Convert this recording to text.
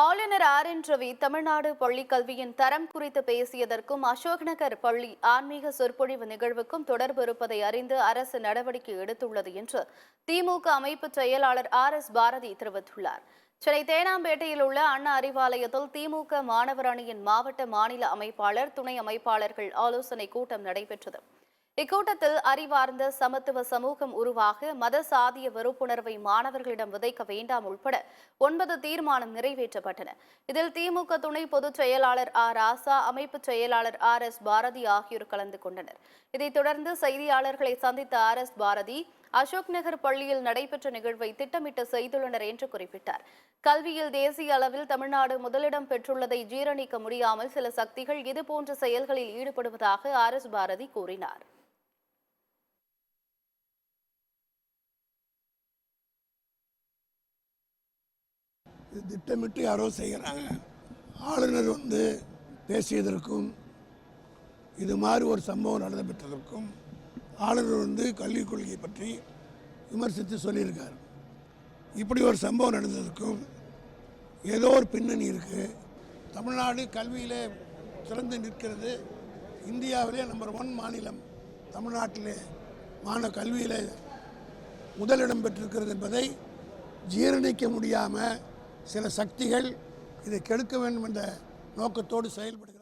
ஆளுநர் R N Ravi Tamil Nadu பள்ளிக் கல்வியின் தரம் குறித்து பேசியதற்கும் அசோக்நகர் பள்ளி ஆன்மீக சொற்பொழிவு நிகழ்வுக்கும் தொடர்பு இருப்பதை அறிந்து அரசு நடவடிக்கை எடுத்துள்ளது என்று திமுக அமைப்பு செயலாளர் RS பாரதி தெரிவித்துள்ளார். சென்னை தேனாம்பேட்டையில் உள்ள அண்ணா அறிவாலயத்தில் திமுக மாணவர் அணியின் மாவட்ட மாநில அமைப்பாளர் துணை அமைப்பாளர்கள் ஆலோசனை கூட்டம் நடைபெற்றது. இக்கூட்டத்தில் அறிவார்ந்த சமத்துவ சமூகம் உருவாக மத சாதிய வெறுப்புணர்வை மாணவர்களிடம் விதைக்க வேண்டாம் உட்பட 9 தீர்மானம் நிறைவேற்றப்பட்டன. இதில் திமுக துணை பொதுச் செயலாளர் ராசா, அமைப்பு செயலாளர் RS பாரதி ஆகியோர் கலந்து கொண்டனர். இதைத் தொடர்ந்து செய்தியாளர்களை சந்தித்த RS பாரதி, அசோக் நகர் பள்ளியில் நடைபெற்ற நிகழ்வை திட்டமிட்டு செய்துள்ளனர் என்று குறிப்பிட்டார். கல்வியில் தேசிய அளவில் தமிழ்நாடு முதலிடம் பெற்றுள்ளதை ஜீரணிக்க முடியாமல் சில சக்திகள் இதுபோன்ற செயல்களில் ஈடுபடுவதாக RS பாரதி கூறினார். திட்டமிட்டு யாரோ செய்கிறாங்க. ஆளுநர் பேசியதற்கும் இது மாதிரி ஒரு சம்பவம் நடந்துவிட்டதற்கும் ஆளுநர் கல்விக் கொள்கையை பற்றி விமர்சித்து சொல்லியிருக்கார். இப்படி ஒரு சம்பவம் நடந்ததுக்கும் ஏதோ ஒரு பின்னணி இருக்குது. தமிழ்நாடு கல்வியிலே சிறந்து நிற்கிறது. இந்தியாவிலே நம்பர் 1 மாநிலம் தமிழ்நாட்டிலே கல்வியிலே முதலிடம் பெற்றிருக்கிறது என்பதை ஜீரணிக்க முடியாமல் சில சக்திகள் இதை கெடுக்க வேண்டும் என்ற நோக்கத்தோடு செயல்படுகிறது.